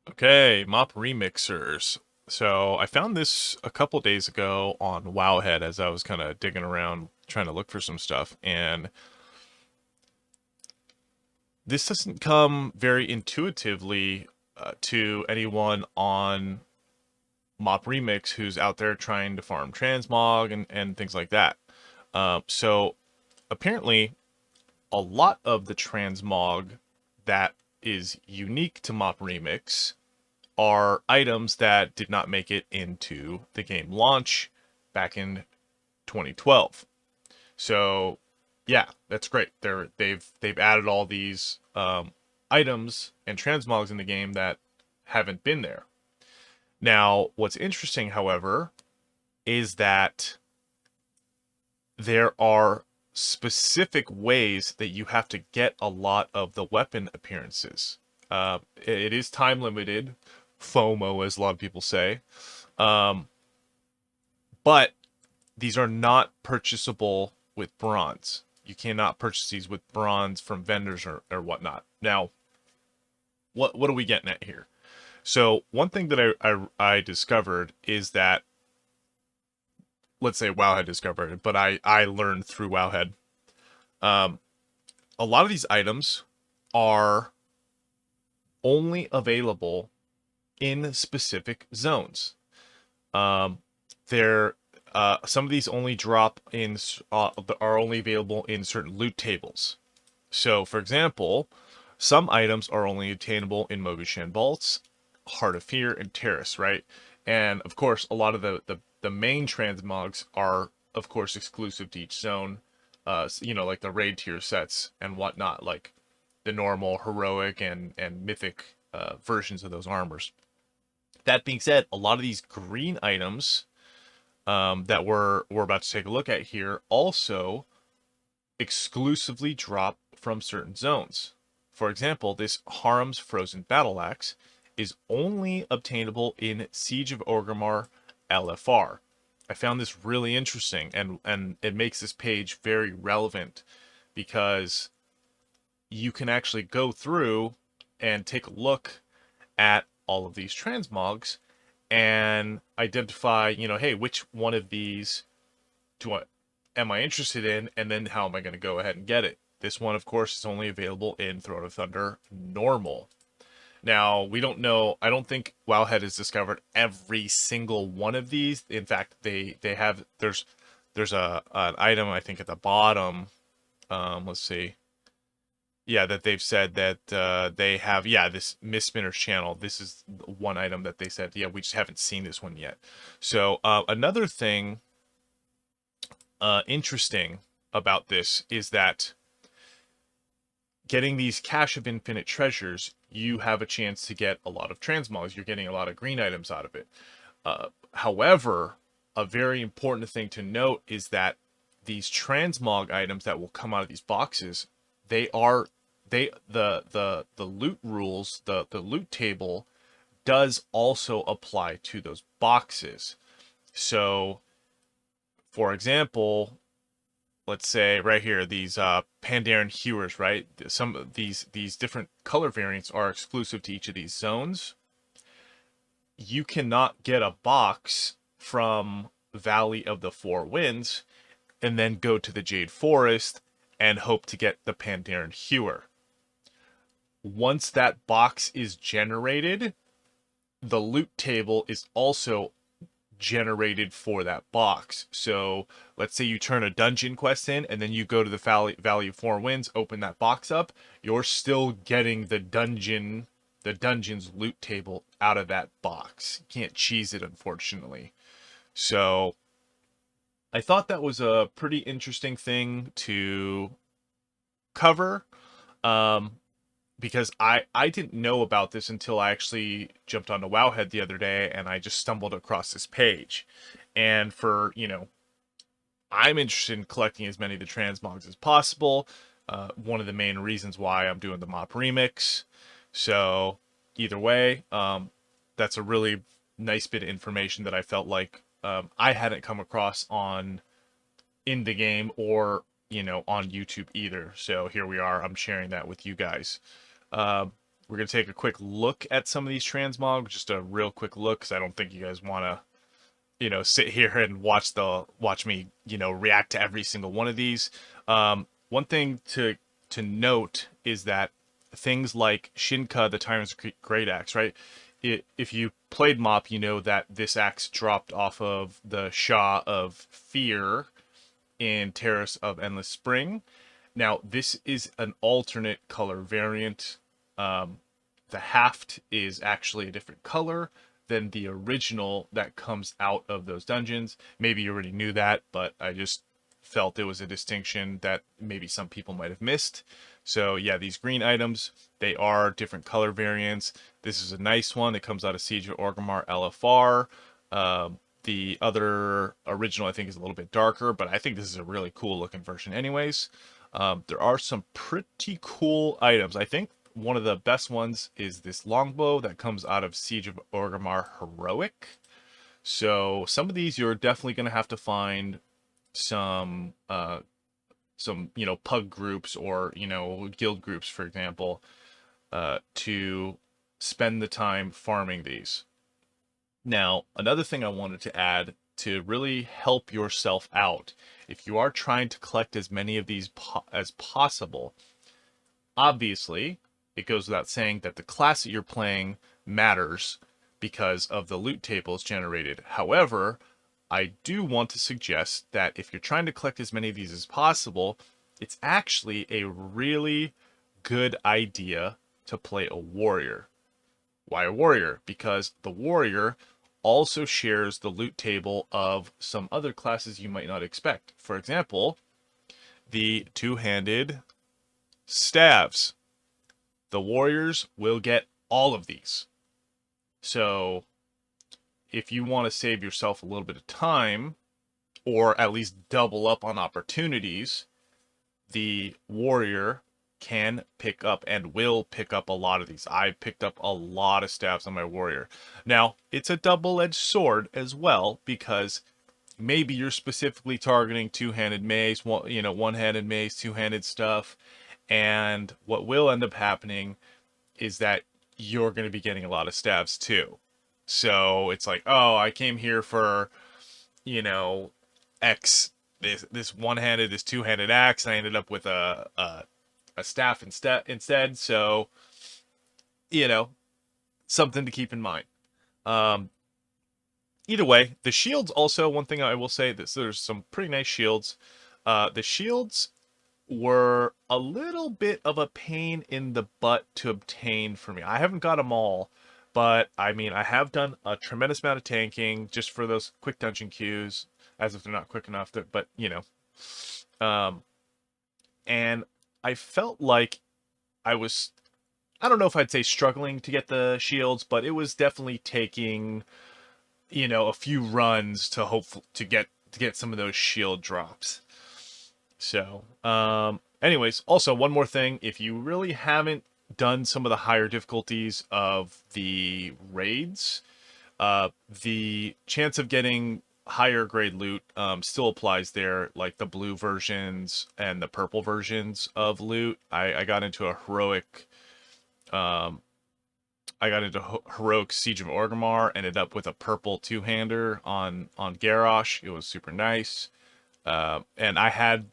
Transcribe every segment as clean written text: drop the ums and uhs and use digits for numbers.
Okay, MOP remixers. So I found this a couple days ago on Wowhead as I was kind of digging around trying to look for some stuff, and this doesn't come very intuitively to anyone on MOP Remix who's out there trying to farm Transmog and things like that. So apparently, a lot of the Transmog that is unique to MOP Remix are items that did not make it into the game launch back in 2012. So, yeah, that's great. They've added all these items and transmogs in the game that haven't been there. Now, what's interesting, however, is that there are specific ways that you have to get a lot of the weapon appearances. It is time limited, FOMO, as a lot of people say. Um, but these are not purchasable with bronze. You cannot purchase these with bronze from vendors or whatnot. Now, what are we getting at here? So one thing that I discovered is that, let's say Wowhead discovered it, but I learned through Wowhead. Um, a lot of these items are only available in specific zones. Um, they're some of these only drop in are only available in certain loot tables. So, for example, some items are only obtainable in Mogushan Vaults, Heart of Fear, and Terrace, right? And of course, a lot of the main transmogs are, of course, exclusive to each zone. Like the raid tier sets and whatnot, like the normal, heroic, and mythic versions of those armors. That being said, a lot of these green items that we're about to take a look at here also exclusively drop from certain zones. For example, this Harem's Frozen Battle Axe is only obtainable in Siege of Orgrimmar LFR. I found this really interesting, and it makes this page very relevant because you can actually go through and take a look at all of these transmogs and identify, hey, which one of these do I am I interested in, and then how am I going to go ahead and get it? This one, of course, is only available in Throne of Thunder normal. Now, we don't know. I don't think Wowhead has discovered every single one of these. In fact, they have. There's a an item I think at the bottom. Let's see. Yeah, that they've said that they have. Yeah, this Miss Spinner's channel. This is one item that they said. Yeah, we just haven't seen this one yet. So another thing interesting about this is that getting these Cache of Infinite Treasures, you have a chance to get a lot of transmogs. You're getting a lot of green items out of it. However, a very important thing to note is that these transmog items that will come out of these boxes, they are the loot rules, the loot table does also apply to those boxes. So, for example, let's say right here, these Pandaren Hewers, right? Some of these different color variants are exclusive to each of these zones. You cannot get a box from Valley of the Four Winds and then go to the Jade Forest and hope to get the Pandaren Hewer. Once that box is generated, the loot table is also generated for that box. So let's say you turn a dungeon quest in and then you go to the Valley of Four Winds, open that box up, you're still getting the dungeon's loot table out of that box. You can't cheese it, unfortunately. So I thought that was a pretty interesting thing to cover. Um, because I didn't know about this until I actually jumped onto Wowhead the other day and I just stumbled across this page. And for, I'm interested in collecting as many of the transmogs as possible. One of the main reasons why I'm doing the MOP remix. So either way, that's a really nice bit of information that I felt like I hadn't come across on in the game or on YouTube either. So here we are. I'm sharing that with you guys. Uh, We're going to take a quick look at some of these transmog, just a real quick look, because I don't think you guys want to, sit here and watch me, react to every single one of these. One thing to note is that things like Shinka, the Tyrant's Great Axe, right? If you played MOP, you know that this axe dropped off of the Shah of Fear in Terrace of Endless Spring. Now, this is an alternate color variant. The haft is actually a different color than the original that comes out of those dungeons. Maybe you already knew that, but I just felt it was a distinction that maybe some people might have missed. So yeah, these green items, they are different color variants. This is a nice one. It comes out of Siege of Orgrimmar LFR. The other original, I think, is a little bit darker, but I think this is a really cool looking version anyways. There are some pretty cool items. I think one of the best ones is this longbow that comes out of Siege of Orgrimmar Heroic. So some of these you're definitely going to have to find some pug groups or guild groups, for example, to spend the time farming these. Now, another thing I wanted to add to really help yourself out, if you are trying to collect as many of these as possible, obviously, it goes without saying that the class that you're playing matters because of the loot tables generated. However, I do want to suggest that if you're trying to collect as many of these as possible, it's actually a really good idea to play a warrior. Why a warrior? Because the warrior also shares the loot table of some other classes you might not expect. For example, the two-handed staves. The warriors will get all of these. So if you want to save yourself a little bit of time, or at least double up on opportunities, the warrior can pick up and will pick up a lot of these. I picked up a lot of staves on my warrior. Now, it's a double-edged sword as well, because maybe you're specifically targeting two-handed mace, one-handed mace, two-handed stuff, and what will end up happening is that you're going to be getting a lot of staves too. So it's like, oh, I came here for, X, this one-handed, this two-handed axe, and I ended up with a staff instead. So, something to keep in mind. Either way, the shields also, one thing I will say, that there's some pretty nice shields. The shields were a little bit of a pain in the butt to obtain for me. I haven't got them all, but I mean, I have done a tremendous amount of tanking just for those quick dungeon queues, as if they're not quick enough, but and I felt like I was, I don't know if I'd say struggling to get the shields, but it was definitely taking, a few runs to hope to get some of those shield drops. So, anyways, also one more thing, if you really haven't done some of the higher difficulties of the raids, the chance of getting higher grade loot still applies there, like the blue versions and the purple versions of loot. I got into a heroic, heroic Siege of Orgrimmar, ended up with a purple two-hander on Garrosh. It was super nice. And I had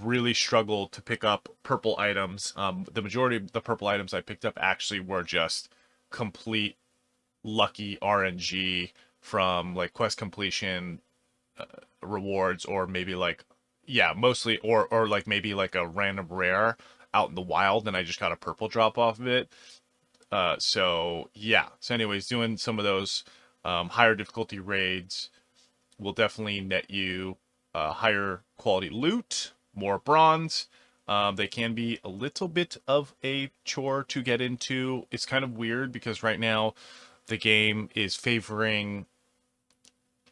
really struggled to pick up purple items. The majority of the purple items I picked up actually were just complete lucky RNG from like quest completion rewards, or maybe like, yeah, mostly, or like maybe like a random rare out in the wild and I just got a purple drop off of it. So yeah. So anyways, doing some of those higher difficulty raids will definitely net you higher quality loot, more bronze. They can be a little bit of a chore to get into. It's kind of weird because right now the game is favoring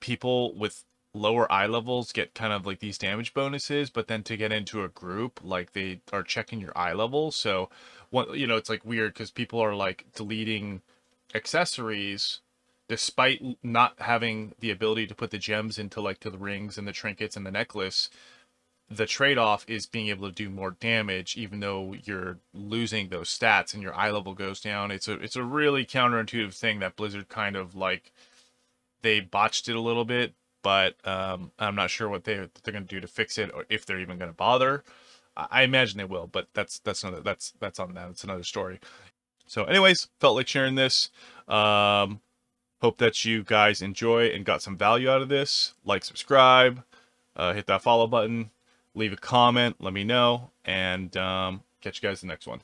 people with lower eye levels get kind of like these damage bonuses, but then to get into a group, like they are checking your eye level. So it's like weird because people are like deleting accessories despite not having the ability to put the gems into like to the rings and the trinkets and the necklace. the trade-off is being able to do more damage, even though you're losing those stats and your eye level goes down. It's a really counterintuitive thing that Blizzard kind of like, they botched it a little bit, but I'm not sure what they're going to do to fix it, or if they're even going to bother. I imagine they will, but that's on them. It's another story. So, anyways, felt like sharing this. Hope that you guys enjoy and got some value out of this. Like, subscribe, hit that follow button, leave a comment, let me know, and catch you guys in the next one.